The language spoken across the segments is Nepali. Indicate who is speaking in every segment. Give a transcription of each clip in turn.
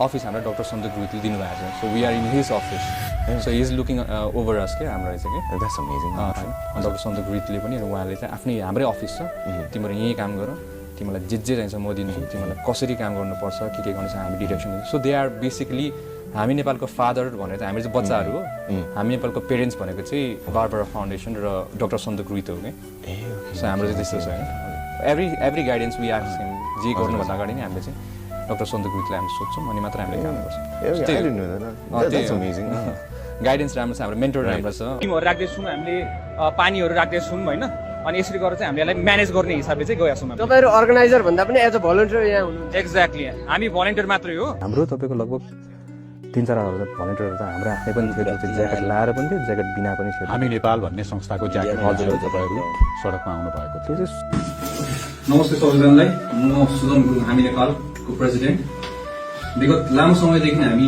Speaker 1: अफिस हाम्रो डाक्टर सन्तोष गुरुङले दिनुभएको छ. So we are in his office. So he is looking over us के हाम्रो चाहिँ के
Speaker 2: That's amazing.
Speaker 1: डाक्टर सन्तोष गुरुङले पनि उहाँले चाहिँ आफ्नै हाम्रै अफिस छ, तिमीहरू यहीँ काम गर, तिमीलाई जे चाहिन्छ म दिन्छु, तिमीलाई कसरी काम गर्नुपर्छ के गर्नु छ हामी डिरेक्सन दिन्छौँ. सो दे आर बेसिकली हामी नेपालको फादर भनेर चाहिँ हामी चाहिँ बच्चाहरू हो, हामी नेपालको पेरेन्ट्स भनेको चाहिँ बारबरा फाउन्डेसन र डाक्टर सन्तोष गुरुङ हो कि. सो हाम्रो चाहिँ त्यस्तो छ होइन. एभ्री गाइडेन्स वी आस्क हिम, जे गर्नुभन्दा अगाडि नै हामीले चाहिँ डाक्टर सन्तोष गुरुङलाई हामी सोध्छौँ अनि मात्र हामीले काम गर्छौँ.
Speaker 2: I didn't know that. That's amazing.
Speaker 1: Guidance राम्रो छ, हाम्रो मेन्टर राम्रो छ.
Speaker 3: टिमहरू राख्दैछौँ हामीले, पानीहरू राख्दैछौँ होइन. अनि यसरी गरेर चाहिँ हामीले यसलाई म्यानेज गर्ने हिसाबले चाहिँ गएका छौँ.
Speaker 4: तपाईँहरू अर्गनाइजर भन्दा पनि एज अ भलन्टियर यहाँ हुनुहुन्छ.
Speaker 3: एक्ज्याक्टली हामी भलन्टियर मात्रै हो.
Speaker 5: हाम्रो तपाईँको लगभग 3-4 हजार भलन्टियरहरू त हाम्रो आफ्नै पनि थियो, जो चाहिँ ज्याकेट लाएर पनि थियो, ज्याकेट बिना पनि थियो.
Speaker 6: हामी नेपाल भन्ने संस्थाको ज्याकेट हजुर तपाईँहरू सडकमा आउनु भएको थियो.
Speaker 5: त्यो चाहिँ
Speaker 7: नमस्ते सबैजनालाई, म सुदन गुरुङ, हामी नेपालको प्रेसिडेन्ट. विगत लामो समयदेखि हामी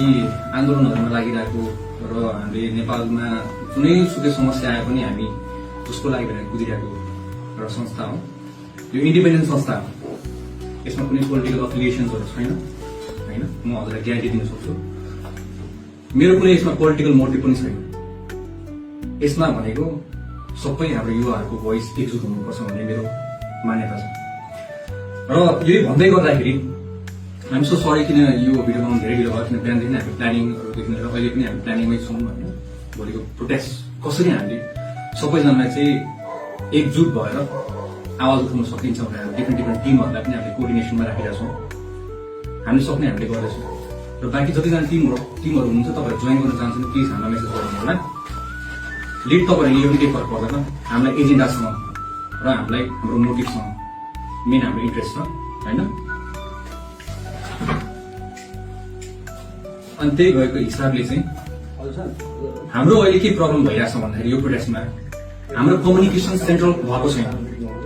Speaker 7: आन्दोलनहरूमा लागिरहेको र हामीले नेपालमा जुनै सुकै समस्या आए पनि हामी उसको लागि भनेर कुदिरहेको एउटा संस्था हो. यो इन्डिपेन्डेन्ट संस्था हो, यसमा कुनै पोलिटिकल अफिलिएसन्सहरू छैन होइन. म हजुरलाई ग्यारेन्टी दिन सक्छु, मेरो कुनै यसमा पोलिटिकल मोटिभ पनि छैन. यसमा भनेको सबै हाम्रो युवाहरूको भोइस एकजुट हुनुपर्छ भन्ने मेरो मान्यता छ. र यही भन्दै गर्दाखेरि हामी सो सरी किन यो भिडियो बनाउनु धेरै ढिलो भयो, किन बिहानदेखि हामी प्लानिङहरूदेखि लिएर अहिले पनि हामी प्लानिङमै छौँ होइन. भोलिको प्रोटेस्ट कसरी हामीले सबैजनालाई चाहिँ एकजुट भएर आवाज उठाउन सकिन्छ भनेर डिफ्रेन्ट टिमहरूलाई पनि हामीले कोअर्डिनेसनमा राखिरहेका छौँ. हामीले सक्ने हामीले गर्दैछौँ. र बाँकी जतिजना टिमहरू हुनुहुन्छ तपाईँहरू जोइन गर्न चाहन्छन् प्लिज हामीलाई मेसेज गर्नु होला. लिड तपाईँहरूले लियो भने केही फरक पर्दैन. हामीलाई एजेन्डासँग र हामीलाई हाम्रो मोटिभसँग मेन हाम्रो इन्ट्रेस्ट छ होइन. अनि त्यही गएको हिसाबले चाहिँ हाम्रो अहिले के प्रब्लम भइरहेछ भन्दाखेरि यो प्रोटेस्टमा हाम्रो कम्युनिकेसन सेन्ट्रल भएको छैन.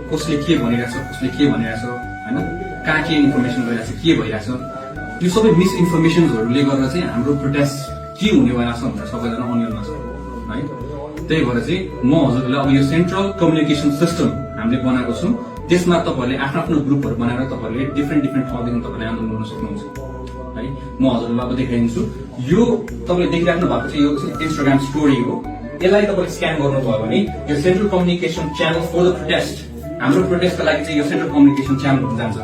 Speaker 7: कसले के भनिरहेछ, कसले के भनिरहेछ होइन, कहाँ के इन्फर्मेसन गइरहेछ, के भइरहेछ, यो सबै मिसइन्फर्मेसन्सहरूले गर्दा चाहिँ हाम्रो प्रोटेस्ट के हुने भइरहेछ भनेर सबैजना अनियलमा छ है. त्यही भएर चाहिँ म हजुरलाई अब यो सेन्ट्रल कम्युनिकेसन सिस्टम हामीले बनाएको छौँ. त्यसमा तपाईँहरूले आफ्नो ग्रुपहरू बनाएर तपाईँहरूले डिफ्रेन्ट ठाउँदेखि तपाईँले आन्दोलन गर्न सक्नुहुन्छ है. म हजुरलाई अब देखाइदिन्छु. यो तपाईँले देखिराख्नु भएको चाहिँ यो इन्स्टाग्राम स्टोरी हो. यसलाई तपाईँले स्क्यान गर्नुभयो भने यो central communication channel for the protest, हाम्रो प्रोटेस्टको लागि चाहिँ यो सेन्ट्रल कम्युनिकेसन च्यानल हुन जान्छ,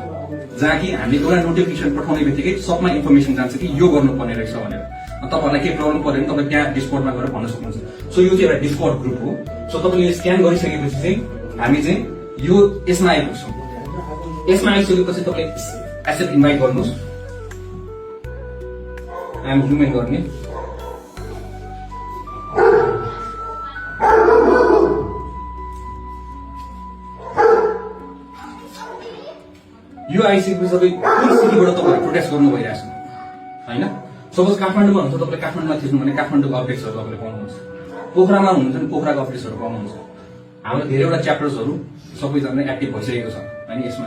Speaker 7: जहाँ कि हामीले एउटा नोटिफिकेसन पठाउने बित्तिकै सबमा इन्फर्मेसन जान्छ कि यो गर्नुपर्ने रहेछ भनेर. तपाईँहरूलाई केही प्रब्लम पऱ्यो भने तपाईँ त्यहाँ डिस्कर्डमा गएर भन्न सक्नुहुन्छ. सो यो चाहिँ एउटा डिस्कर्ड ग्रुप हो. सो तपाईँले स्क्यान गरिसकेपछि चाहिँ हामी चाहिँ यो यसमा आइपुग्छौँ. यसमा आइसकेपछि तपाईँले एक्सेप्ट इन्भाइट गर्नुहोस्. हामी जुम इन गर्ने. यो आइसकेपछि तपाईँ कुन सिटीबाट तपाईँहरू प्रोटेस्ट गर्नु भइरहेछ होइन. सपोज काठमाडौँमा हुन्छ, तपाईँले काठमाडौँमा थिच्नु भने काठमाडौँको अपडेट्सहरू तपाईँले पाउनुहुन्छ. पोखरामा हुनुहुन्छ भने पोखराको अपडेट्सहरू पाउनुहुन्छ. हाम्रो धेरैवटा च्याप्टर्सहरू सबैजना एक्टिभ भइसकेको छ होइन. यसमा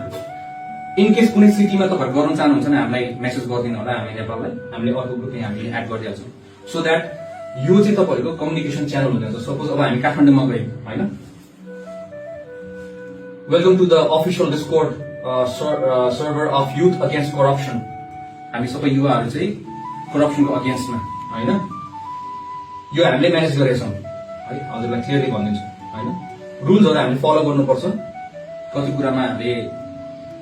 Speaker 7: इनकेस कुनै सिटीमा तपाईँहरू गर्न चाहनुहुन्छ भने हामीलाई मेसेज गरिदिनु होला, हामी नेपाललाई हामीले अर्को ग्रुपमा हामीले एड गरिदिहाल्छौँ. सो द्याट यो चाहिँ तपाईँहरूको कम्युनिकेसन च्यानल हुन्छ. सपोज अब हामी काठमाडौँमा गयौँ होइन. Welcome to the official Discord server of youth against corruption. हामी सबै युवाहरू चाहिँ करप्सनको अगेन्स्टमा होइन. यो हामीले म्यानेज गरेका छौँ है. हजुरलाई क्लियरली भनिदिन्छु होइन. रुल्सहरू हामीले फलो गर्नुपर्छ. कति कुरामा हामीले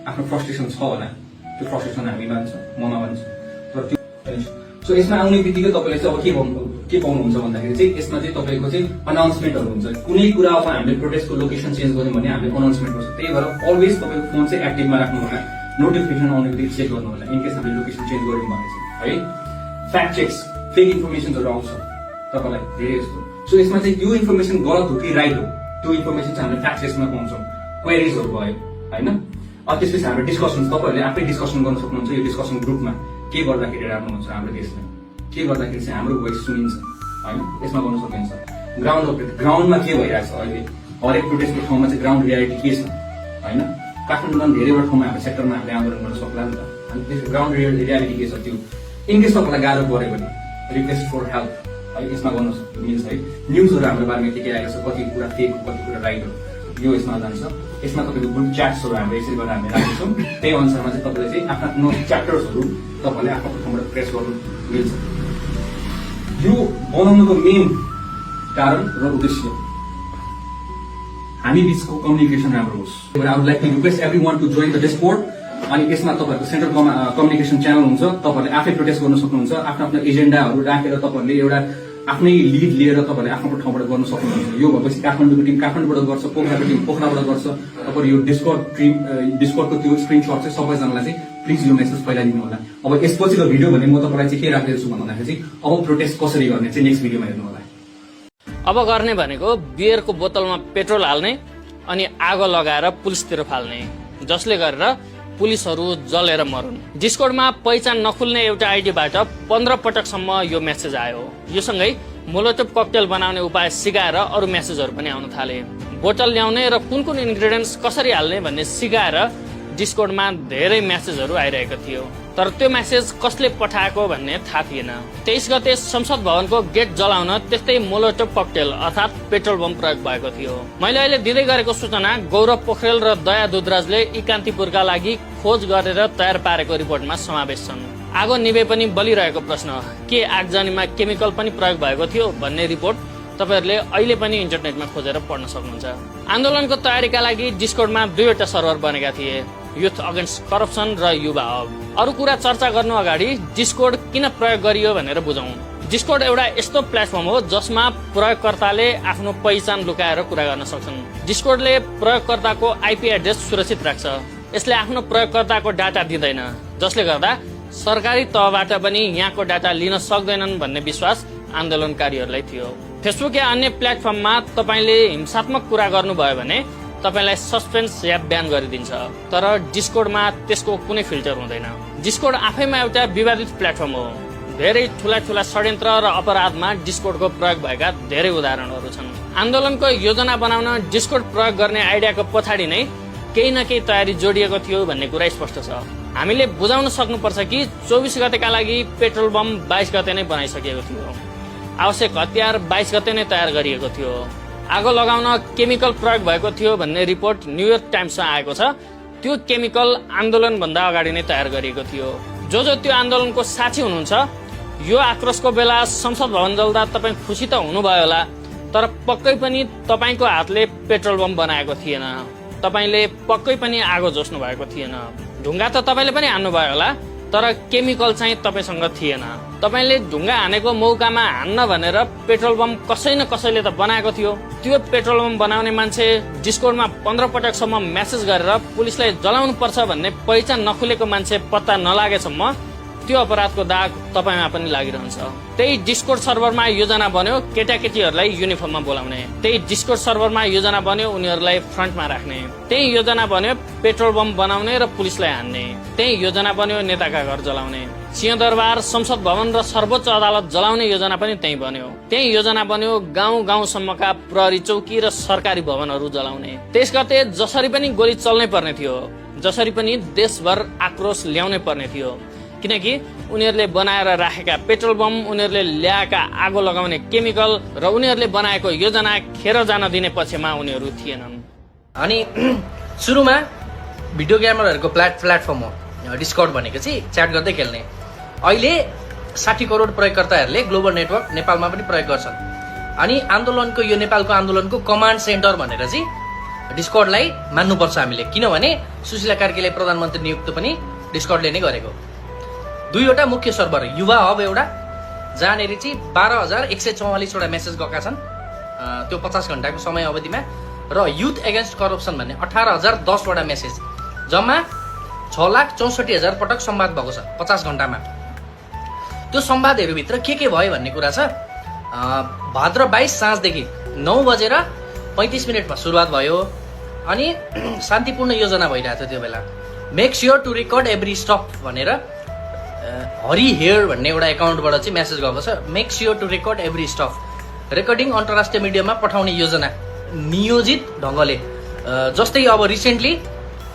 Speaker 7: आफ्नो फ्रस्ट्रेसन छ होला, त्यो फ्रस्ट्रेसन हामी मान्छ, ममा मान्छ. तर त्यो सो यसमा आउने बित्तिकै तपाईँले चाहिँ अब के पाउनुहुन्छ भन्दाखेरि चाहिँ यसमा चाहिँ तपाईँको चाहिँ अनाउन्समेन्टहरू हुन्छ. कुनै कुरा अब हामीले प्रोटेस्टको लोकेसन चेन्ज गर्यौँ भने हामीले अनाउन्समेन्ट गर्छ. त्यही भएर अलवेज तपाईँको फोन चाहिँ एक्टिभमा राख्नु होला. नोटिफिकेसन आउने बित्तिकै चेक गर्नु होला. इनकेस हामीले लोकेसन चेन्ज गऱ्यौँ भने चाहिँ है. फ्याक्ट चेक्स, फेक इन्फर्मेसनहरू आउँछ तपाईँलाई धेरै जस्तो. सो यसमा चाहिँ यो इन्फर्मेसन गलत हो कि राइट हो, त्यो इन्फर्मेसन चाहिँ हामीले फ्याक्ट चेक्समा पाउँछौँ. क्वेरिजहरू भयो होइन. त्यसपछि हाम्रो डिस्कसन, तपाईँहरूले आफै डिस्कसन गर्न सक्नुहुन्छ यो डिस्कसन ग्रुपमा. के गर्दाखेरि राम्रो हुन्छ हाम्रो देशमा, के गर्दाखेरि चाहिँ हाम्रो भोइस सुनिन्छ होइन. यसमा गर्न सकिन्छ. ग्राउन्डमा के भइरहेछ अहिले, हरेक प्रोटेस्टको ठाउँमा चाहिँ ग्राउन्ड रियालिटी के छ होइन. काठमाडौँमा धेरैवटा ठाउँमा हाम्रो सेक्टरमा हामीले आन्दोलन गर्न सक्ला नि त. अनि त्यसको ग्राउन्ड रियालिटी के छ त्यो इनकेस तपाईँलाई गाह्रो पऱ्यो भने रिक्वेस्ट फर हेल्प है, यसमा गर्न मिल्छ है. न्युजहरू हाम्रो बारेमा के आएको छ, कति कुरा फेक हो, कति कुरा राइट हो, यो यसमा जान्छ। यसमा तपाईँको कुन च्याट्सहरू हामीले यसरी गरेर हामीले राख्छौँ, त्यही अनुसारमा चाहिँ तपाईँले चाहिँ आफ्नो च्याप्टर्सहरू तपाईँले आफ्नो ठाउँबाट प्रेस गर्नु मिल्छ। यो बनाउनुको मेन कारण र उद्देश्य हामी बिचको कम्युनिकेसन राम्रो होस्। I would like to request everyone to join the Discord. अनि यसमा तपाईँहरूको सेन्ट्रल कम्युनिकेसन च्यानल हुन्छ, तपाईँहरूले आफै प्रोटेस्ट गर्न सक्नुहुन्छ। आफ्नो आफ्नो एजेन्डाहरू राखेर तपाईँहरूले एउटा आफ्नै लिड लिएर तपाईँहरूले आफ्नो ठाउँबाट गर्न सक्नुहुन्छ। यो भएपछि काठमाडौँको टिम काठमाडौँबाट गर्छ, पोखराको टिम पोखराबाट गर्छ। तपाईँहरू यो डिस्कर्डको त्यो स्क्रिनसट चाहिँ सबैजनालाई चाहिँ प्लिज यो मेसेज फैलाइदिनु होला। अब यसपछिको भिडियो भने म तपाईँलाई चाहिँ के राख्दैछु भन्दाखेरि चाहिँ अब प्रोटेस्ट कसरी गर्ने चाहिँ नेक्स्ट भिडियोमा हेर्नु होला।
Speaker 8: अब गर्ने भनेको बियरको बोतलमा पेट्रोल हाल्ने अनि आगो लगाएर पुलिसतिर फाल्ने, जसले गरेर पुलिसहरू जलेर मरुन्। डिस्कर्डमा पहिचान नखुल्ने एउटा आइडीबाट 15 पटकसम्म यो मेसेज आयो। यो सँगै मोलोटोभ ककटेल बनाउने उपाय सिकाएर अरू मेसेजहरू पनि आउन थाले। बोतल ल्याउने र कुन कुन इन्ग्रेडियन्ट्स कसरी हाल्ने भन्ने सिकाएर डिस्कर्डमा धेरै मेसेजहरू आइरहेको थियो, तर त्यो मेसेज कसले पठाएको भन्ने थाहा थिएन। 23 गते संसद भवनको गेट जलाउन त्यस्तै मोलोटोभ ककटेल अर्थात् पेट्रोल बम प्रयोग भएको थियो। मैले अहिले दिँदै गरेको सूचना गौरव पोखरेल र दया दुधराजले इकान्तिपुरका लागि खोज गरेर तयार पारेको रिपोर्टमा समावेश छन्। आगो निभे पनि बलिरहेको प्रश्न के आगजनीमा केमिकल पनि प्रयोग भएको थियो भन्ने रिपोर्ट तपाईहरुले अहिले पनि इन्टरनेटमा खोजेर पढ्न सक्नुहुन्छ। आन्दोलनको तयारीका लागि डिस्कर्डमा 2वटा सर्भर बनेका थिए, युथ अगेन्स्ट करप्सन र युवा हब। अरू कुरा चर्चा गर्नु अगाडि डिस्कर्ड किन प्रयोग गरियो भनेर बुझौं। डिस्कर्ड एउटा यस्तो प्लेटफर्म हो जसमा प्रयोगकर्ताले आफ्नो पहिचान लुकाएर कुरा गर्न सक्छन्। डिस्कर्डले प्रयोगकर्ताको आइपी एड्रेस सुरक्षित राख्छ। यसले आफ्नो प्रयोगकर्ताको डाटा दिँदैन, जसले गर्दा सरकारी तहबाट पनि यहाँको डाटा लिन सक्दैनन् भन्ने विश्वास आन्दोलनकारीहरूलाई थियो। फेसबुक या अन्य प्लेटफर्ममा तपाईले हिंसात्मक कुरा गर्नुभयो भने तपाईलाई सस्पेन्स या ब्यान गरिदिन्छ, तर डिस्कर्डमा त्यसको कुनै फिल्टर हुँदैन। डिस्कर्ड आफैमा एउटा विवादित प्लेटफर्म हो। धेरै ठूला ठूला षड्यन्त्र र अपराधमा डिस्कर्डको प्रयोग भएका धेरै उदाहरणहरू छन्। आन्दोलनको योजना बनाउन डिस्कर्ड प्रयोग गर्ने आइडियाको पछाडि नै केही न केही तयारी जोडिएको थियो भन्ने कुरा स्पष्ट छ। हामीले बुझाउन सक्नुपर्छ कि 24 गतेका लागि पेट्रोल बम 22 गते नै बनाइसकेको थियो। आवश्यक हतियार 22 गते नै तयार गरिएको थियो। आगो लगाउन केमिकल प्रयोग भएको थियो भन्ने रिपोर्ट न्युयोर्क टाइम्समा आएको छ। त्यो केमिकल आन्दोलन भन्दा अगाडि नै तयार गरिएको थियो। जो त्यो आन्दोलनको साथी हुनुहुन्छ, यो आक्रोशको बेला संसद भवन जल्दा तपाईँ खुसी त हुनुभयो होला, तर पक्कै पनि तपाईँको हातले पेट्रोल बम बनाएको थिएन। तपाईले पक्कै पनि आगो जोस्नु भएको थिएन। ढुङ्गा त तपाईले पनि हान्नुभयो होला, तर केमिकल चाहिँ तपाईसँग थिएन। तपाईले ढुङ्गा हानेको मौकामा हान्न भनेर पेट्रोल बम कसै न कसैले त बनाएको थियो। त्यो पेट्रोल बम बनाउने मान्छे डिस्कर्डमा 15 पटकसम्म मेसेज गरेर पुलिसलाई जलाउनु पर्छ भन्ने पहिचान नखुलेको मान्छे पत्ता नलागेसम्म त्यो अपराधको दाग तपाईमा पनि लागिरहन्छ। त्यही डिस्कर्ड सर्भरमा योजना बन्यो केटाकेटीहरूलाई युनिफर्ममा बोलाउने। त्यही डिस्कर्ड सर्भरमा योजना बन्यो उनीहरूलाई फ्रन्टमा राख्ने। त्यही योजना बन्यो पेट्रोल बम बनाउने र पुलिसलाई हान्ने। त्यही योजना बन्यो नेताका घर जलाउने। सिंहदरबार, संसद भवन र सर्वोच्च अदालत जलाउने योजना पनि त्यही बन्यो। त्यही योजना बन्यो गाउँ गाउँसम्मका प्रहरी चौकी र सरकारी भवनहरू जलाउने। 23 गते जसरी पनि गोली चल्नै पर्ने थियो, जसरी पनि देशभर आक्रोश ल्याउनै पर्ने थियो, किनकि उनीहरूले बनाएर राखेका पेट्रोल बम, उनीहरूले ल्याएका आगो लगाउने केमिकल र उनीहरूले बनाएको योजना खेर जान दिने पक्षमा उनीहरू थिएनन्।
Speaker 9: अनि सुरुमा भिडियो गेमरहरूको प्लेटफर्म हो डिस्कर्ड भनेको चाहिँ, च्याट गर्दै खेल्ने। अहिले 60 करोड प्रयोगकर्ताहरूले ग्लोबल नेटवर्क नेपालमा पनि प्रयोग गर्छन्। अनि आन्दोलनको यो नेपालको आन्दोलनको कमान्ड सेन्टर भनेर चाहिँ डिस्कर्डलाई मान्नुपर्छ हामीले, किनभने सुशीला कार्कीलाई प्रधानमन्त्री नियुक्त पनि डिस्कर्डले नै गरेको। 2वटा मुख्य सर्भर, युवा हब एउटा जहाँनिर चाहिँ 12,144 वटा मेसेज गएका छन् त्यो 50 घण्टाको समय अवधिमा, र युथ एगेन्स्ट करप्सन भन्ने 18,010 वटा मेसेज, जम्मा 6,64,000 पटक संवाद भएको छ 50 घण्टामा। त्यो संवादहरूभित्र के भयो भन्ने कुरा छ। भाद्र 22 साँझदेखि 9:35 सुरुवात भयो अनि शान्तिपूर्ण योजना भइरहेको थियो त्यो बेला। Make sure to record every stop भनेर हरि हेयर भन्ने एउटा एकाउन्टबाट चाहिँ मेसेज गएको छ। Make sure to record every stuff, recording अन्तर्राष्ट्रिय मिडियामा पठाउने योजना नियोजित ढङ्गले। जस्तै अब रिसेन्टली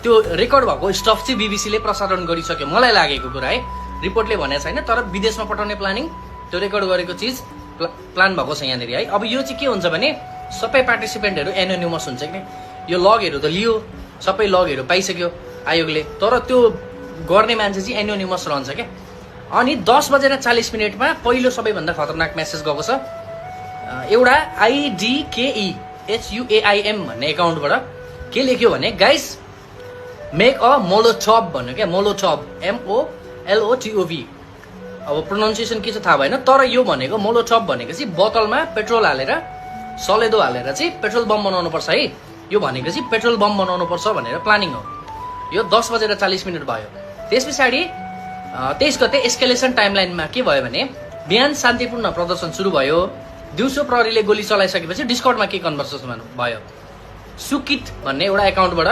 Speaker 9: त्यो रेकर्ड भएको स्टफ चाहिँ बीबीसीले प्रसारण गरिसक्यो, मलाई लागेको कुरा है, रिपोर्टले भनेको छैन, तर विदेशमा पठाउने प्लानिङ, त्यो रेकर्ड गरेको चिज प्लान भएको छ यहाँनिर है। अब यो चाहिँ के हुन्छ भने सबै पार्टिसिपेन्टहरू एनोनिमस हुन्छ कि यो लगहरू त लियो, सबै लगहरू पाइसक्यो आयोगले, तर त्यो गर्ने मान्छे चाहिँ एनोनिमस रहन्छ क्या। अनि 10:40 पहिलो सबैभन्दा खतरनाक मेसेज गएको छ एउटा IDKEHUAIM भन्ने एकाउन्टबाट। के लेख्यो भने गाइस मेक अ मोलोटोभ भन्यो क्या, मोलोटोभ MOLOTOV। अब प्रोनाउन्सिएसन के छ थाहा भएन, तर यो भनेको मोलोटोभ भनेको चाहिँ बोतलमा पेट्रोल हालेर सलेदो हालेर चाहिँ पेट्रोल बम बनाउनु पर्छ है। यो भनेको चाहिँ पेट्रोल बम बनाउनु पर्छ भनेर प्लानिङ हो। यो 10:40 भयो। त्यस पछाडि 23 गते एस्केलेसन टाइमलाइनमा के भयो भने बिहान शान्तिपूर्ण प्रदर्शन सुरु भयो। दिउँसो प्रहरीले गोली चलाइसकेपछि डिस्कर्डमा के कन्भर्सेसन भयो। सुकिट भन्ने एउटा एकाउन्टबाट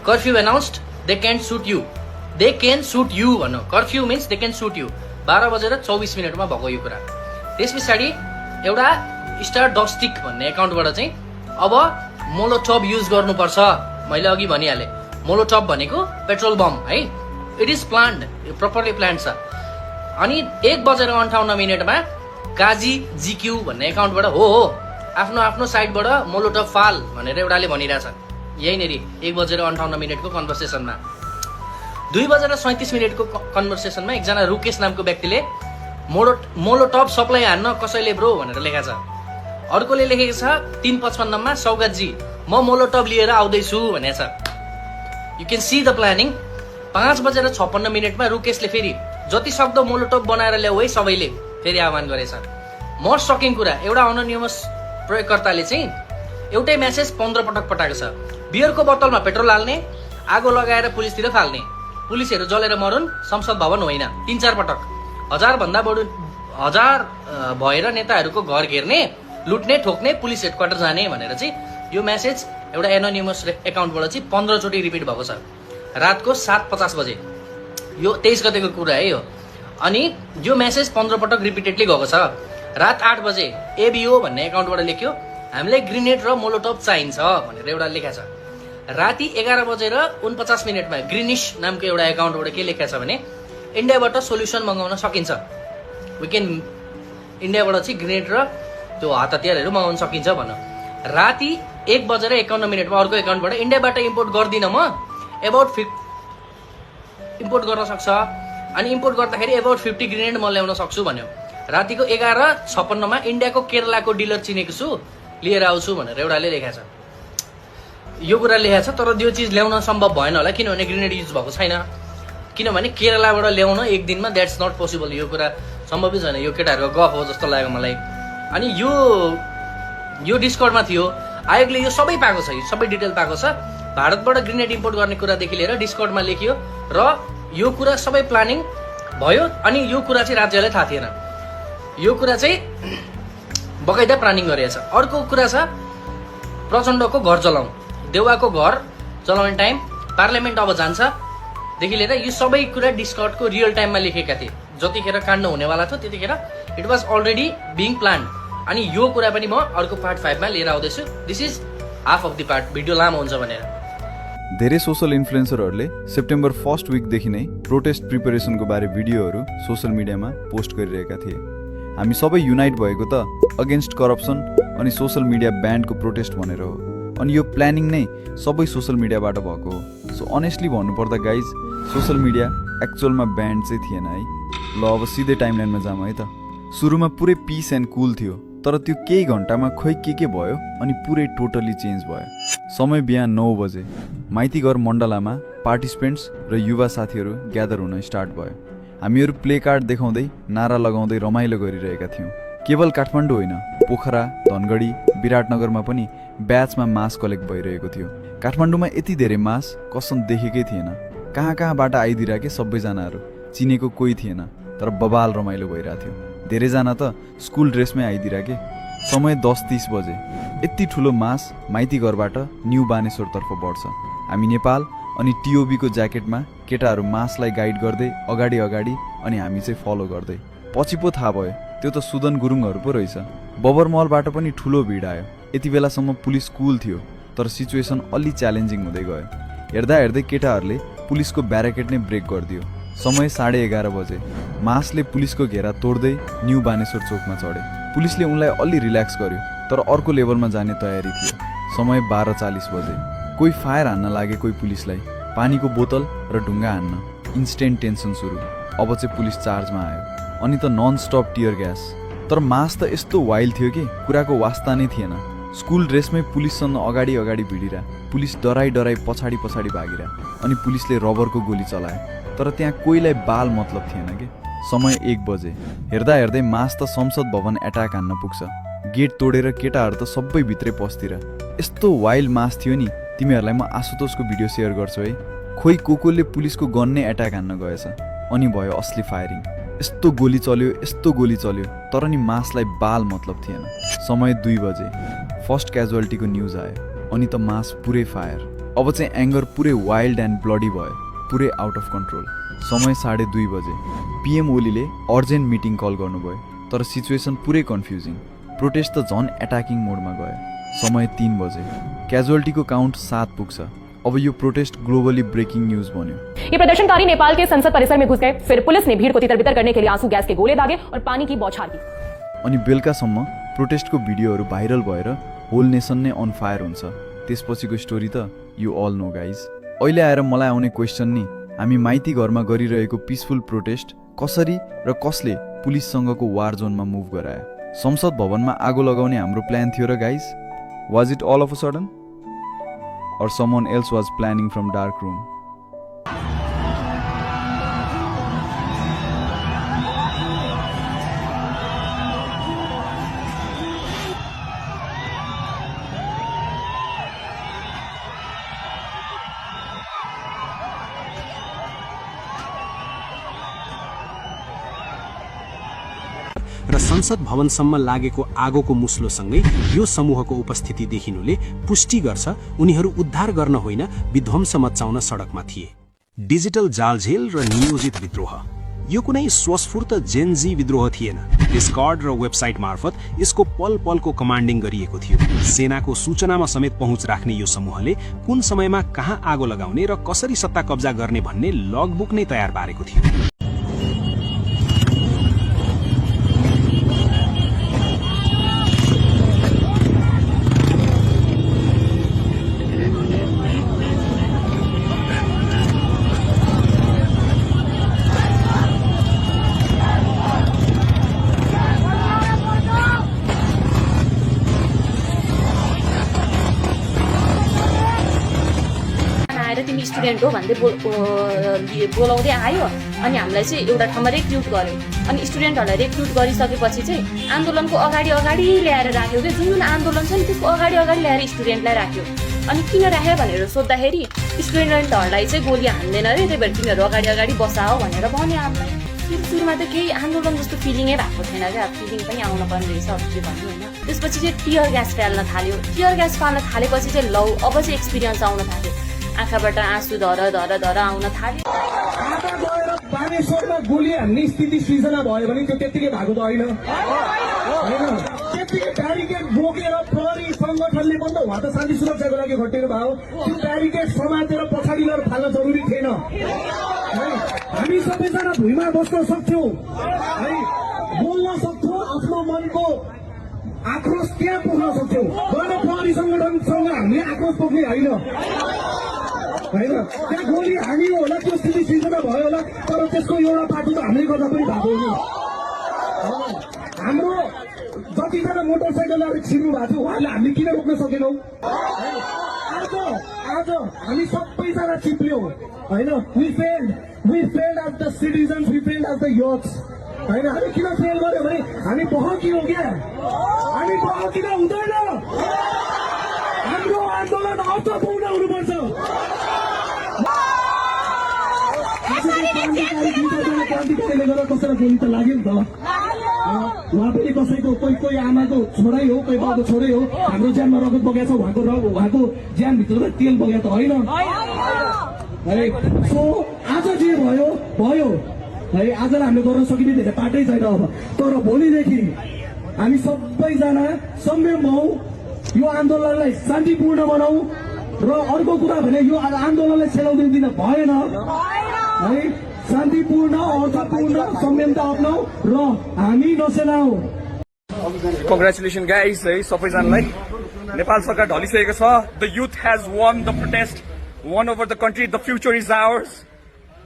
Speaker 9: curfew announced they can shoot you, they can shoot you भन्नु, curfew means they can shoot you. 12:24 भएको यो कुरा। त्यस पछाडि एउटा स्टार डस्टिक भन्ने एकाउन्टबाट चाहिँ अब मोलोटोभ युज गर्नुपर्छ। मैले अघि भनिहालेँ मोलोटोभ भनेको पेट्रोल बम है। It is planned, properly planned छ। अनि 1:58 काजी GQ भन्ने एकाउन्टबाट हो आफ्नो आफ्नो साइडबाट मोलोटोभ फाल भनेर एउटाले भनिरहेछ यहीँनेरि 1:58 को कन्भर्सेसनमा। 2:37 को कन्भर्सेसनमा एकजना रुकेश नामको व्यक्तिले मोलोटोभ सप्लाई हान्न कसैले ब्रो भनेर लेखेको छ। अर्कोले लेखेको छ 3:55 सौगातजी म मोलोटोभ लिएर आउँदैछु भनेको छ। You can see the planning. 5:56 रुकेशले फेरि जति सक्दो मोलोटोभ बनाएर ल्याऊ है सबैले फेरि आह्वान गरेछ। मोस्ट सकिङ कुरा एउटा अनोनिमस प्रयोगकर्ताले चाहिँ एउटै मेसेज 15 पटक पठाएको छ। बियरको बोतलमा पेट्रोल हाल्ने, आगो लगाएर पुलिसतिर फाल्ने, पुलिसहरू जलेर मरुन्, संसद भवन होइन, 3-4 पटक। 1000 भन्दा बढी भएर नेताहरूको घर घेर्ने, लुट्ने, ठोक्ने, पुलिस हेडक्वार्टर जाने भनेर चाहिँ यो मेसेज एउटा एनोनिमस एकाउन्टबाट चाहिँ 15 चोटि रिपिट भएको छ रातको 7:50 बजे। यो 23 गतेको कुरा है यो। अनि यो मेसेज 15 पटक रिपिटेडली गएको छ। रात 8 बजे ABO भन्ने एकाउन्टबाट लेख्यो हामीलाई ग्रेनेड र मोलोटोभ चाहिन्छ भनेर एउटा लेखेको छ। राति 11:49 ग्रिनिश नामको एउटा एकाउन्टबाट के लेखेको छ भने इन्डियाबाट सोल्युसन मगाउन सकिन्छ। वी क्यान इन्डियाबाट चाहिँ ग्रेनेड र त्यो हात हतियारहरू मगाउन सकिन्छ भन्नु। राति 1:51 अर्को एकाउन्टबाट इन्डियाबाट इम्पोर्ट गर्दिनँ म, इम्पोर्ट गर्न सक्छ। अनि इम्पोर्ट गर्दाखेरि एबाउट 50 ग्रेनेड म ल्याउन सक्छु भन्यो। रातिको 11:56 इन्डियाको केरलाको डिलर चिनेको छु लिएर आउँछु भनेर एउटाले लेखेको छ। यो कुरा लेखेको छ तर त्यो चिज ल्याउन सम्भव भएन होला किनभने ग्रेनेड युज भएको छैन। किनभने केरलाबाट ल्याउन एक दिनमा द्याट्स नट पोसिबल। यो कुरा सम्भवै छैन। यो केटाहरूको गफ हो जस्तो लाग्यो मलाई। अनि यो डिस्कर्डमा थियो। आयोगले यो सबै पाएको छ, यो सबै डिटेल पाएको छ। भारतबाट ग्रेनेड इम्पोर्ट गर्ने कुरादेखि लिएर डिस्कर्डमा लेखियो र यो कुरा सबै प्लानिङ भयो। अनि यो कुरा चाहिँ राज्यलाई थाहा थिएन। यो कुरा चाहिँ बगैँदा प्लानिङ गरेको छ। अर्को कुरा छ प्रचण्डको घर जलाउँ, देउवाको घर जलाउने टाइम, पार्लियामेन्ट अब जान्छ देखि लिएर यो सबै कुरा डिस्कर्डको रियल टाइममा लेखेका थिए। जतिखेर काण्ड हुनेवाला थियो त्यतिखेर it was already being plan. अनि यो कुरा पनि म अर्को पार्ट 5 मा लिएर आउँदैछु। This is half of the part, video लामो हुन्छ भनेर।
Speaker 10: धेरै सोसल इन्फ्लुएन्सरहरूले सेप्टेम्बर 1st विकदेखि नै प्रोटेस्ट प्रिपरेसनको बारे भिडियोहरू सोसल मिडियामा पोस्ट गरिरहेका थिए। हामी सबै युनाइट भएको त अगेन्स्ट करप्सन अनि सोसल मिडिया ब्यान्डको प्रोटेस्ट भनेर हो। अनि यो प्लानिङ नै सबै सोसल मिडियाबाट भएको हो। सो अनेस्टली भन्नुपर्दा गाइज सोसल मिडिया एक्चुअलमा ब्यान्ड चाहिँ थिएन है। ल अब सिधै टाइमलाइनमा जाम है त। सुरुमा पुरै पिस एन्ड कुल थियो तर त्यो केही घन्टामा खोइ के भयो अनि पुरै टोटली चेन्ज भयो। समय बिहान 9 बजे माइतीघर मण्डलामा पार्टिसिपेन्ट्स र युवा साथीहरू ग्यादर हुन स्टार्ट भयो। हामीहरू प्ले कार्ड देखाउँदै नारा लगाउँदै रमाइलो गरिरहेका थियौँ। केवल काठमाडौँ होइन, पोखरा, धनगढी, विराटनगरमा पनि ब्याचमा मास कलेक्ट भइरहेको थियो। काठमाडौँमा यति धेरै मास कसम देखेकै थिएन। कहाँबाट आइदिरहेके सबैजनाहरू, चिनेको कोही थिएन तर बबाल रमाइलो भइरहेको थियो। धेरैजना त स्कुल ड्रेसमै आइदिरहेके। समय 10:30 बजे यति ठुलो मास माइती घरबाट न्यू बानेश्वरतर्फ बढ्छ। हामी नेपाल अनि टिओबीको ज्याकेटमा केटाहरू मासलाई गाइड गर्दै अगाडि अनि हामी चाहिँ फलो गर्दै। पछि पो थाहा भयो त्यो त सुदन गुरुङहरू पो रहेछ। बबरमहलबाट पनि ठुलो भिड आयो। यति बेलासम्म पुलिस कुल थियो तर सिचुएसन अलि च्यालेन्जिङ हुँदै गयो। हेर्दै केटाहरूले पुलिसको ब्यारिकेड नै ब्रेक गरिदियो। समय 11:30 बजे मासले पुलिसको घेरा तोड्दै न्यू बानेश्वर चोकमा चढे। पुलिसले उनलाई अलि रिल्याक्स गर्यो तर अर्को लेभलमा जाने तयारी थियो। समय 12:40 बजे कोही फायर हान्न लागे, कोही पुलिसलाई पानीको बोतल र ढुङ्गा हान्न। इन्स्टेन्ट टेन्सन सुरु। अब चाहिँ पुलिस चार्जमा आयो। अनि त नन स्टप टियर ग्यास। तर मास त यस्तो वाइल्ड थियो कि कुराको वास्ता नै थिएन। स्कुल ड्रेसमै पुलिससँग अगाडि अगाडि भिडिरा, पुलिस डराई डराई पछाडि पछाडि भागिरा, अनि पुलिसले रबरको गोली चलाए। तर त्यहाँ कोहीलाई बाल मतलब थिएन कि। समय 1 बजे। हेर्दा हेर्दै मास त संसद भवन एट्याक हान्न पुग्छ। गेट तोडेर केटाहरू त सबै भित्रै पस्तिर। यस्तो वाइल्ड मास थियो नि, तिमीहरूलाई म आशुतोषको भिडियो सेयर गर्छु है। खोइ कोले पुलिसको गन नै एट्याक हान्न गएछ, अनि भयो असली फायरिङ। यस्तो गोली चल्यो, तर नि मासलाई बाल मतलब थिएन। समय 2 बजे। फर्स्ट क्याजुअल्टीको न्युज आयो, अनि त मास पुरै फायर। अब चाहिँ एङ्गर पुरै वाइल्ड एन्ड ब्लडी भयो, पुरै आउट अफ कन्ट्रोल। समय 2:30 बजे। PM ओलीले अर्जेन्ट मिटिङ कल गर्नुभयो, तर सिचुएसन पुरै कन्फ्युजिङ। प्रोटेस्ट त झन् एट्याकिङ मोडमा गयो। समय 3 बजे। क्याजुअल्टीको काउन्ट 7 पुग्छ। अब यो प्रोटेस्ट ग्लोबली ब्रेकिङ न्यूज बन्यो।
Speaker 11: ये प्रदर्शनकारी नेपाल के संसद परिसर में घुस गए। फिर पुलिस ने भीड़ को तितर बितर करने के लिए आंसू गैस के गोले दागे और पानी की बौछार की।
Speaker 10: अनि बेलुकासम्म प्रोटेस्टको भिडियोहरू भाइरल भएर होल नेसन नै अन फायर हुन्छ। त्यसपछिको स्टोरी त यु अल नो गाइज। अहिले आएर मलाई आउने क्वेसन नि, हामी माइती घरमा गरिरहेको पिसफुल प्रोटेस्ट कसरी र कसले पुलिससँगको वार जोनमा मुभ गरायो? संसद भवनमा आगो लगाउने हाम्रो प्लान थियो र guys? Was it all of a sudden? Or someone else was planning from dark room?
Speaker 12: र संसद भवनसम्म लागेको आगोको मुस्लोसँगै यो समूहको उपस्थिति देखिनुले पुष्टि गर्छ उनीहरू उद्धार गर्न होइन, विध्वंस मचाउन सडकमा थिए। डिजिटल जालझेल र नियोजित विद्रोह यो कुनै स्वस्फूर्त जेनजी विद्रोह थिएन। डिस्कर्ड र वेबसाइट मार्फत यसको पल पलको कमान्डिङ गरिएको थियो। सेनाको सूचनामा समेत पहुँच राख्ने यो समूहले कुन समयमा कहाँ आगो लगाउने र कसरी सत्ता कब्जा गर्ने भन्ने लगबुक नै तयार पारेको थियो।
Speaker 11: तिमी स्टुडेन्ट हो भन्दै बोलाउँदै आयो। अनि हामीलाई चाहिँ एउटा ठाउँमा रिक्रुट गर्यो। अनि स्टुडेन्टहरूलाई रिक्रुट गरिसकेपछि चाहिँ आन्दोलनको अगाडि ल्याएर राख्यो कि जुन आन्दोलन छ नि त्यसको अगाडि ल्याएर स्टुडेन्टलाई राख्यो। अनि किन राख्यो भनेर सोद्धाखेरि स्टुडेन्टहरूलाई चाहिँ गोली हान्दैन अरे, त्यही भएर तिमीहरू अगाडि बसाओ भनेर भन्यो हामीलाई। सुरुमा त केही आन्दोलन जस्तो फिलिङै भएको थिएन क्या, फिलिङ पनि आउन पर्ने रहेछ के भन्नु होइन। त्यसपछि चाहिँ टियर ग्यास फाल्न थाल्यो। टियर ग्यास फाल्न थालेपछि चाहिँ लौ अब चाहिँ एक्सपिरियन्स आउन थाल्यो। आँखाबाट आँसु धर आउन थाल्यो।
Speaker 13: बानेश्वरमा गोली हान्ने स्थिति सृजना भयो भने त्यो त्यतिकै भएको त होइन। त्यतिकै ब्यारिकेड बोकेर प्रहरी संगठनले पनि त उहाँ त शान्ति सुरक्षाको लागि खटिनु भयो। त्यो ब्यारिकेड समातेर पछाडि लगेर फाल्न जरुरी थिएन। हामी सबैजना भुइँमा बस्न सक्थ्यौँ है, बोल्न सक्थ्यौँ, आफ्नो मनको आक्रोश त्यहाँ पुग्न सक्थ्यौँ। गएर प्रहरी संगठनसँग हामीले आक्रोश पुग्ने होइन। त्यहाँ गोली हानियो होला, त्यो स्थिति सिर्जना भयो होला, तर त्यसको एउटा पाटो त हामीले गर्दा पनि भएको होइन। हाम्रो जतिजना मोटरसाइकलहरू छिर्नु भएको थियो उहाँहरूले हामीले किन रोक्न सकेनौँ? आज हामी सबैजना चिप्ल्यौँ होइन। We failed as the citizens, we failed as the youths होइन। हामी किन फेल गर्यो भने हामी बहकियौँ क्या। हामी बहकिन हुँदैन। हाम्रो आन्दोलन अर्थपूर्ण हुनुपर्छ। क्रान्तिकारीले गर्दा कसैलाई गोली त लाग्यो नि त। उहाँ पनि कसैको कोही आमाको छोरै हो, कोही बाबुको छोरै हो। हाम्रो ज्यानमा रगत बगेको छ, उहाँको ज्यानभित्र तेल बगेको त होइन है। सो आज जे भयो है, आजलाई हामीले गर्न सकिने धेरै पाटै छैन अब। तर भोलिदेखि हामी सबैजना संयम हौ, यो आन्दोलनलाई शान्तिपूर्ण बनाऊ। र अर्को कुरा भने यो आन्दोलनलाई सेलाउँदै दिन भएन है। शान्तिपूर्ण, अर्थपूर्ण संयमता अप्नाऊ र हामी नसेलाऊ।
Speaker 4: अब
Speaker 3: कङ्ग्रेचुलेसन गाइस है सबैजनालाई नेपाल सरकार ढलिसकेको छ the youth has won the protest won over the country the future is ours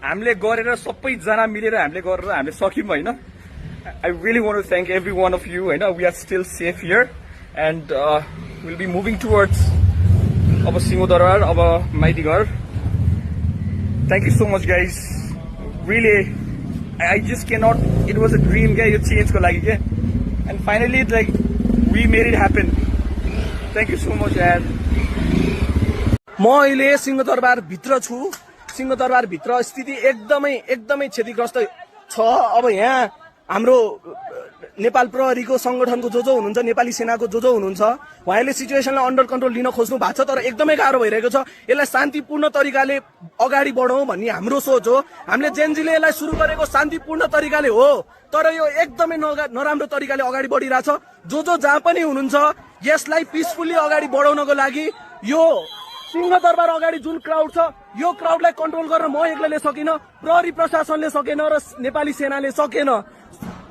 Speaker 3: हामीले गरेर सबैजना मिलेर हामीले गरेर हामीले सक्यौँ होइन I really want to thank every one of you होइन we are still safe here and will be moving towards अब सिंहदरबार अब Maitighar thank you so much guys really I just cannot it was a dream क्या यो चेन्जको लागि क्या and finally like we made it happen thank you so much यार म अहिले सिंहदरबारभित्र छु सिंहदरबारभित्र स्थिति एकदमै क्षतिग्रस्त छ अब यहाँ हाम्रो नेपाल प्रहरीको संगठनको जो हुनुहुन्छ नेपाली सेनाको जो हुनुहुन्छ उहाँले सिचुएसनलाई अन्डर कन्ट्रोल लिन खोज्नु भएको छ तर एकदमै गाह्रो भइरहेको छ यसलाई शान्तिपूर्ण तरिकाले अगाडि बढाउँ भन्ने हाम्रो सोच हो हामीले जेनजीले यसलाई सुरु गरेको शान्तिपूर्ण तरिकाले हो तर यो एकदमै नराम्रो तरिकाले अगाडि बढिरहेछ जो जहाँ पनि हुनुहुन्छ यसलाई पिसफुल्ली अगाडि बढाउनको लागि यो सिंहदरबार अगाडि जुन क्राउड छ यो क्राउडलाई कन्ट्रोल गर्न म एक्लैले सकिन प्रहरी प्रशासनले सकेन र नेपाली सेनाले सकेन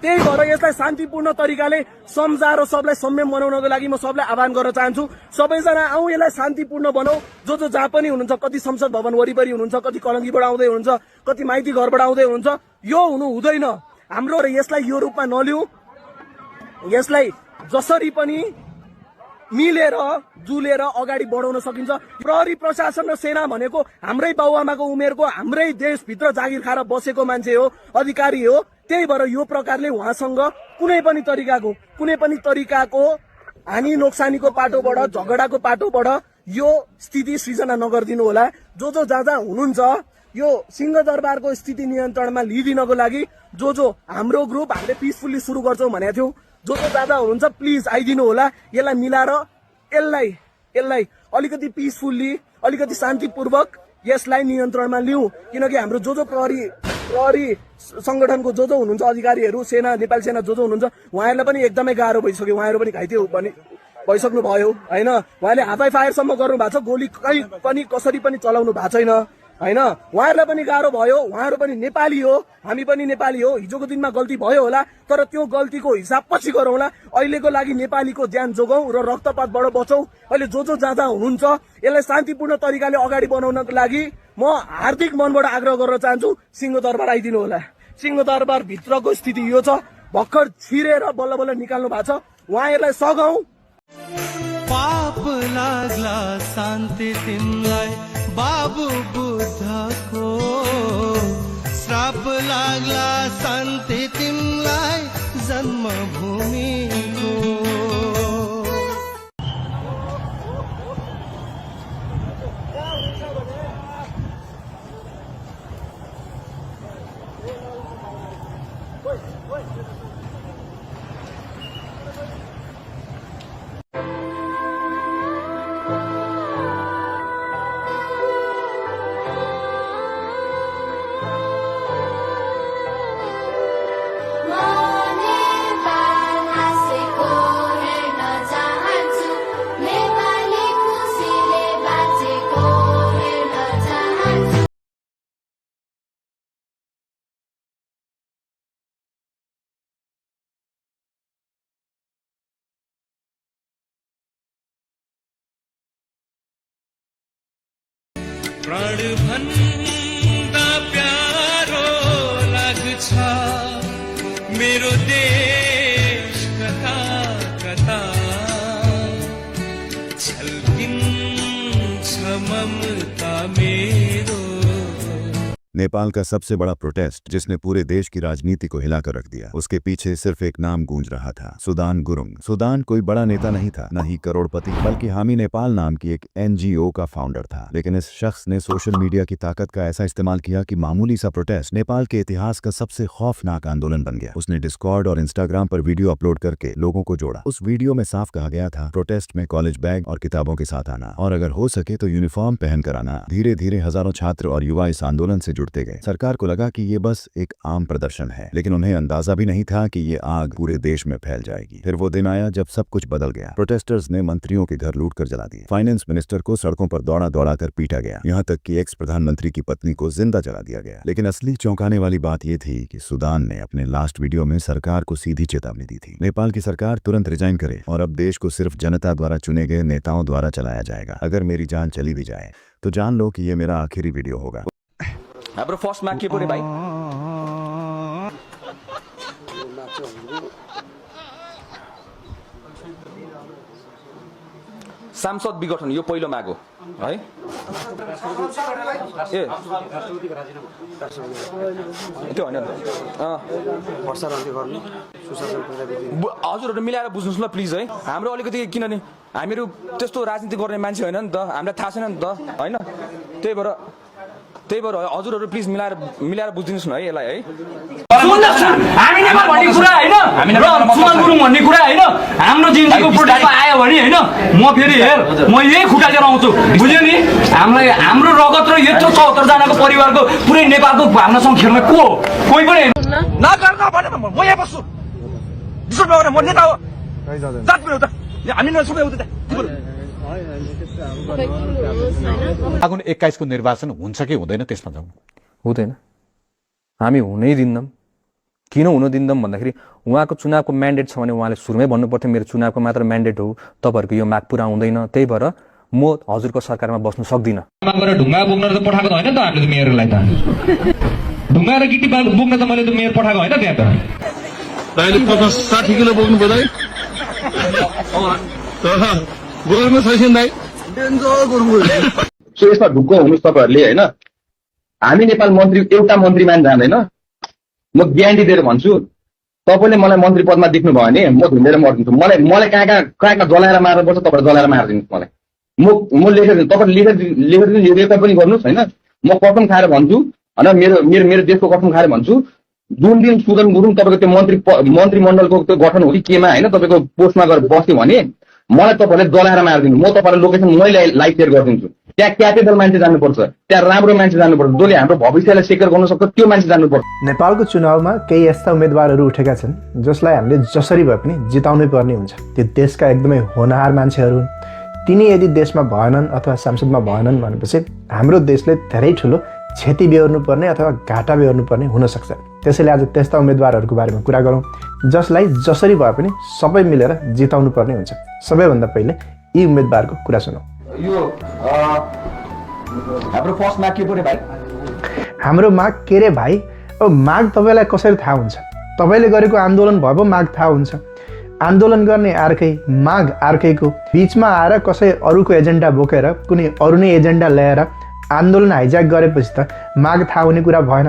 Speaker 3: त्यही भएर यसलाई शान्तिपूर्ण तरिकाले सम्झाएर सबलाई संयम बनाउनको लागि म सबलाई आह्वान गर्न चाहन्छु सबैजना आउँ यसलाई शान्तिपूर्ण बनाऊ जो जहाँ पनि हुनुहुन्छ कति संसद भवन वरिपरि हुनुहुन्छ कति कलङ्गीबाट आउँदै हुनुहुन्छ कति माइती घरबाट आउँदै हुनुहुन्छ यो हुनु हुँदैन हाम्रो यसलाई यो रूपमा नलिउँ यसलाई जसरी पनि मिलेर जुलेर अगाडि बढाउन सकिन्छ प्रहरी प्रशासन र सेना भनेको हाम्रै बाबुआमाको उमेरको हाम्रै देशभित्र जागिर खाएर बसेको मान्छे हो अधिकारी हो त्यही भएर यो प्रकारले उहाँसँग कुनै पनि तरिकाको हानि नोक्सानीको पाटोबाट झगडाको पाटोबाट यो स्थिति सृजना नगरिदिनु होला जो जहाँ हुनुहुन्छ यो सिंहदरबारको स्थिति नियन्त्रणमा लिइदिनको लागि जो हाम्रो ग्रुप हामीले पिसफुल्ली सुरु गर्छौँ भनेको थियौँ जो जहाँ हुनुहुन्छ प्लिज आइदिनु होला यसलाई मिलाएर यसलाई अलिकति पिसफुल्ली अलिकति शान्तिपूर्वक यसलाई नियन्त्रणमा लिउँ किनकि हाम्रो जो प्रहरी संगठनको जो हुनुहुन्छ अधिकारीहरू सेना नेपाल सेना जो हुनुहुन्छ उहाँहरूलाई पनि एकदमै गाह्रो भइसक्यो उहाँहरू पनि घाइते भइसक्नु भयो होइन उहाँले हातै फायरसम्म गर्नु भएको छ गोली कहीँ पनि कसरी पनि चलाउनु भएको छैन होइन उहाँहरूलाई पनि गाह्रो भयो उहाँहरू पनि नेपाली हो हामी पनि नेपाली हो हिजोको दिनमा गल्ती भयो होला तर त्यो गल्तीको हिसाब पछि गरौँला अहिलेको लागि नेपालीको ज्यान जोगाउँ र रक्तपातबाट बचौँ अहिले जो जहाँ हुनुहुन्छ यसलाई शान्तिपूर्ण तरिकाले अगाडि बनाउनको लागि म हार्दिक मनबाट आग्रह गर्न चाहन्छु सिंहदरबार आइदिनु होला सिंहदरबार भित्रको स्थिति यो छ भर्खर छिरेर बल्ल बल्ल निकाल्नु भएको छ उहाँहरूलाई सघाउँ
Speaker 14: पाप लाग्ला शान्ति तिमलाई बाबु बुद्धको श्राप लाग्ला शान्ति तिमलाई जन्मभूमिको प्राण भन्दा प्यारो लाग्छ मेरो देश कता कता छल्किन्छ ममता मेरो।
Speaker 2: नेपाल का सबसे बड़ा प्रोटेस्ट जिसने पूरे देश की राजनीति को हिलाकर रख दिया, उसके पीछे सिर्फ एक नाम गूंज रहा था, सुदान गुरुंग। सुदान कोई बड़ा नेता नहीं था, न ही करोड़पति, बल्कि हामी नेपाल नाम की एक NGO का फाउंडर था। लेकिन इस शख्स ने सोशल मीडिया की ताकत का ऐसा इस्तेमाल किया कि मामूली सा प्रोटेस्ट नेपाल के इतिहास का सबसे खौफनाक आंदोलन बन गया। उसने डिस्कॉर्ड और इंस्टाग्राम पर वीडियो अपलोड करके लोगों को जोड़ा। उस वीडियो में साफ कहा गया था प्रोटेस्ट में कॉलेज बैग और किताबों के साथ आना और अगर हो सके तो यूनिफॉर्म पहन कर आना। धीरे धीरे हजारों छात्र और युवा इस आंदोलन से जुड़ छूटते गए। सरकार को लगा कि ये बस एक आम प्रदर्शन है, लेकिन उन्हें अंदाजा भी नहीं था कि ये आग पूरे देश में फैल जाएगी। फिर वो दिन आया जब सब कुछ बदल गया। प्रोटेस्टर्स ने मंत्रियों के घर लूटकर जला दिए। फाइनेंस मिनिस्टर को सड़कों पर दौड़ा दौड़ा कर पीटा गया। यहाँ तक कि एक्स प्रधानमंत्री की पत्नी को जिंदा जला दिया गया। लेकिन असली चौंकाने वाली बात यह थी कि सूडान ने अपने लास्ट वीडियो में सरकार को सीधी चेतावनी दी थी। नेपाल की सरकार तुरंत रिजाइन करे और अब देश को सिर्फ जनता द्वारा चुने गए नेताओं द्वारा चलाया जाएगा। अगर मेरी जान चली भी जाए तो जान लो कि ये मेरा आखिरी वीडियो होगा।
Speaker 3: हाम्रो फर्स्ट माग के पो रे भाइ? सांसद विघटन यो पहिलो माग हो है। ए त्यो होइन हजुरहरू मिलाएर बुझ्नुहोस् ल प्लिज है। हाम्रो अलिकति किनभने हामीहरू त्यस्तो राजनीति गर्ने मान्छे होइन नि त, हामीलाई थाहा छैन नि त होइन। त्यही भएर हजुरहरू प्लिज मिलाएर बुझिदिनुहोस् न है यसलाई है।
Speaker 9: हामी नेपाल भन्ने कुरा होइन, सुमन गुरुङ भन्ने कुरा होइन। हाम्रो जिन्दगीको प्रोटेस्टमा आयो भने होइन, म फेरि हेर म यही खुट्टा लिएर आउँछु, बुझ्यो नि। हामीलाई हाम्रो रगत र यत्रो 74 जनाको परिवारको पुरै नेपालको भावनासँग खेल्न को हो? कोही पनि होइन।
Speaker 3: नगर्न भने म यहाँ बस्छु, डिस्टर्ब नगर्न। म नेता हो, जात पनि हो त, हामी सबै हो त।
Speaker 6: फागुन 21 को निर्वाचन हुन्छ कि हुँदैन त्यसमा जाउँ।
Speaker 5: हुँदैन, हामी हुनै दिन्नौँ। किन हुनु दिन्नौँ भन्दाखेरि उहाँको चुनावको म्यान्डेट छ भने उहाँले सुरुमै भन्नुपर्थ्यो मेरो चुनावको मात्र म्यान्डेट हो, तपाईँहरूको यो माग पुरा हुँदैन, त्यही भएर म हजुरको सरकारमा बस्न सक्दिनँ।
Speaker 7: ढुङ्गा बोक्न त पठाएको त होइन त हामीले मेयरलाई त। ढुङ्गा र गिटी बोक्न त मैले त मेयर पठाएको होइन त्यहाँ त।
Speaker 13: अहिले 50-60 किलो बोक्नु पर्दैन गोरमा छैन दाइ।
Speaker 15: सो यसमा ढुक्क हुनुहोस् तपाईँहरूले होइन। हामी नेपाल मन्त्री एउटा मन्त्रीमान जाँदैन। म ग्यारेन्टी दिएर भन्छु, तपाईँले मलाई मन्त्री पदमा देख्नु भयो भने म धुन्डेर मरिदिन्छु। मलाई कहाँ जलाएर मार्नुपर्छ तपाईँले जलाएर मारिदिनुहोस् मलाई। म लेखेर तपाईँले लेखेर पनि गर्नुहोस् होइन। म कसम खाएर भन्छु होइन, मेरो देशको कसम खाएर भन्छु, जुन दिन सुदन गुरुङ तपाईँको त्यो मन्त्रीमण्डलको त्यो गठन हो कि केमा होइन तपाईँको पोस्टमा गएर बस्यो भने मलाई तपाईँहरूले जलाएर मारिदिनु। म तपाईँलाई लोकेसन मैले लाइभ सेयर गरिदिन्छु। त्यहाँ क्यापिटल मान्छे जानुपर्छ, त्यहाँ राम्रो मान्छे जानुपर्छ, जसले हाम्रो भविष्यलाई सेक्योर गर्न सक्छ, त्यो मान्छे जानुपर्छ।
Speaker 16: नेपालको चुनावमा केही यस्ता उम्मेदवारहरू उठेका छन् जसलाई हामीले जसरी भए पनि जिताउनै पर्ने हुन्छ। त्यो देशका एकदमै होनहार मान्छेहरू हुन्। तिनी यदि देशमा भएनन् अथवा संसदमा भएनन् भनेपछि हाम्रो देशले धेरै ठुलो क्षति बेहोर्नुपर्ने अथवा घाटा बेहोर्नुपर्ने हुनसक्छ। त्यसैले आज त्यस्ता उम्मेदवारहरूको बारेमा कुरा गरौँ जसलाई जसरी भए पनि सबै मिलेर जिताउनु पर्ने हुन्छ। सबैभन्दा पहिले यी उम्मेदवारको कुरा सुनौँ।
Speaker 3: यो हाम्रो फर्स्ट माग के पो रे भाइ?
Speaker 16: हाम्रो माग के रे भाइ? अब माग तपाईँलाई कसरी थाहा हुन्छ? तपाईँले गरेको आन्दोलन भए पो माग थाहा हुन्छ। आन्दोलन गर्ने अर्कै, माग अर्कैको बिचमा आएर कसै अरूको एजेन्डा बोकेर कुनै अरू नै एजेन्डा ल्याएर आन्दोलन हाइज्याक गरेपछि त माग थाहा हुने कुरा भएन।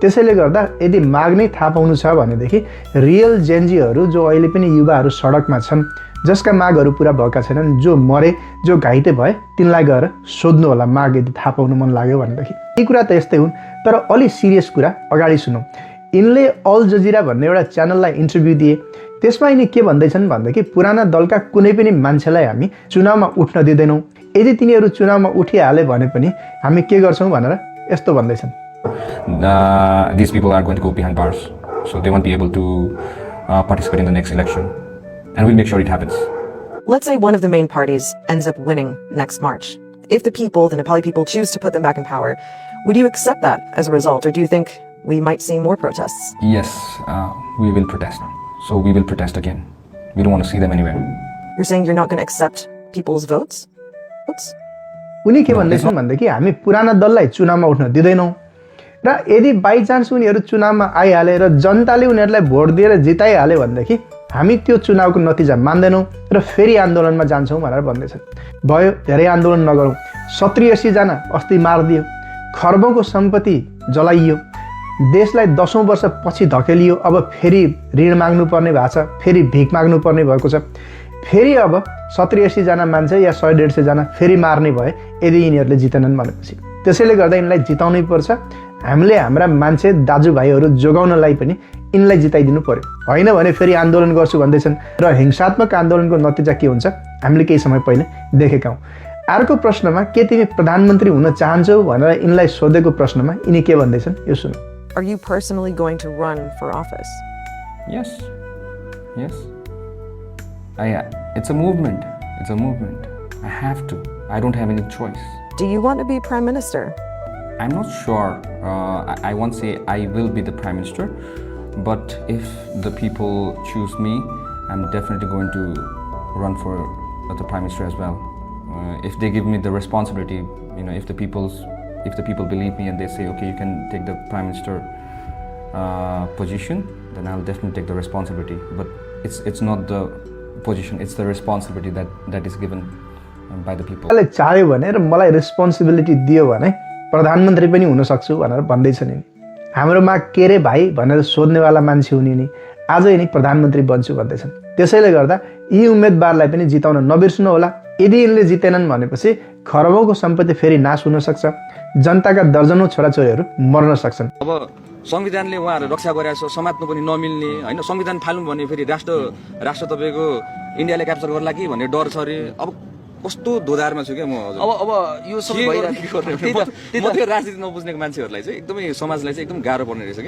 Speaker 16: त्यसैले गर्दा यदि माग नै थाहा पाउनु छ भनेदेखि रियल जेनजीहरू जो अहिले पनि युवाहरू सडकमा छन्, जसका मागहरू पुरा भएका छैनन्, जो मरे, जो घाइते भए, तिनलाई गएर सोध्नु होला माग यदि थाहा पाउनु मन लाग्यो भनेदेखि। यी कुरा त यस्तै हुन्, तर अलि सिरियस कुरा अगाडि सुनौँ। यिनले अल जजिरा भन्ने एउटा च्यानललाई इन्टरभ्यू दिए। त्यसमा यिनी के भन्दैछन् भनेदेखि पुराना दलका कुनै पनि मान्छेलाई हामी चुनावमा उठ्न दिँदैनौँ। यदि तिनीहरू चुनावमा उठिहाले भने पनि हामी के गर्छौँ भनेर यस्तो भन्दैछन्।
Speaker 1: These people are going to go behind bars, so they won't be able to participate in the next election, and we'll make sure it happens.
Speaker 17: Let's say one of the main parties ends up winning next March. If the people, the Nepali people, choose to put them back in power, would you accept that as a result, or do you think we might see more protests?
Speaker 1: Yes, we will protest. So we will protest again. We don't want to see them anywhere.
Speaker 17: You're saying you're not going to accept people's votes?
Speaker 16: उनी के भन्दैछन् भनेदेखि हामी पुराना दललाई चुनावमा उठ्न दिँदैनौँ र यदि बाई चान्स उनीहरू चुनावमा आइहाले र जनताले उनीहरूलाई भोट दिएर जिताइहाले भनेदेखि हामी त्यो चुनावको नतिजा मान्दैनौँ र फेरि आन्दोलनमा जान्छौँ भनेर भन्दैछन्। भयो, धेरै आन्दोलन नगरौँ। 70-80 जना अस्ति मारिदियो, खर्बौँको सम्पत्ति जलाइयो, देशलाई 10औं वर्ष पछि धकेलियो। अब फेरि ऋण माग्नुपर्ने भएको छ, फेरि भिख माग्नुपर्ने भएको छ। फेरि अब 70-80 जना मान्छे या 100-150 जना फेरि मार्ने भए यदि यिनीहरूले जितेनन् भनेपछि। त्यसैले गर्दा यिनलाई जिताउनै पर्छ। हामीले हाम्रा मान्छे दाजुभाइहरू जोगाउनलाई पनि यिनलाई जिताइदिनु पर्यो, होइन भने फेरि आन्दोलन गर्छु भन्दैछन्। र हिंसात्मक आन्दोलनको नतिजा के हुन्छ हामीले केही समय पहिले देखेका हौँ। अर्को प्रश्नमा के तिमी प्रधानमन्त्री हुन चाहन्छौ भनेर यिनलाई सोधेको प्रश्नमा यिनी के भन्दैछन् यो सुनौ।
Speaker 17: Are you personally going to run for office?
Speaker 1: Yes. It's a movement. I have to. I don't have any choice.
Speaker 17: Do you want to be prime minister?
Speaker 1: I'm not sure. I won't say I will be the prime minister, but if the people choose me, I'm definitely going to run for the prime minister as well. If they give me the responsibility, if the people believe me and they say, okay, you can take the prime minister position, then I'll definitely take the responsibility. But it's not the position, it's the responsibility that is given by the people.
Speaker 16: मलाई चाह्यो भने र मलाई रेस्पोन्सिबिलिटी दियो भने प्रधानमन्त्री पनि हुन सक्छु भनेर भन्दैछन् यिनी। हाम्रो माग के रे भाइ भनेर सोध्नेवाला मान्छे हुने नि आज यिनी प्रधानमन्त्री बन्छु भन्दैछन्। त्यसैले गर्दा यी उम्मेदवारलाई पनि जिताउन नबिर्सनु होला। यदि यिनले जितेनन् भनेपछि खरबौँको सम्पत्ति फेरि नाश हुन सक्छ, जनताका दर्जनौं छोराछोरीहरू मर्न सक्छन्।
Speaker 5: अब संविधानले उहाँहरू रक्षा गरेको छ, समात्नु पनि नमिल्ने होइन, संविधान फाल्नु भने फेरि राष्ट्र तपाईँको इन्डियाले क्याप्चर गर्ला कि भन्ने डर छ अरे। अब कस्तो दोधारमा छु क्या म। अब यो सबै भइरहेको म त्यो राजनीति नबुझ्नेको मान्छेहरूलाई चाहिँ एकदमै समाजलाई चाहिँ एकदम गाह्रो पर्ने रहेछ क्या।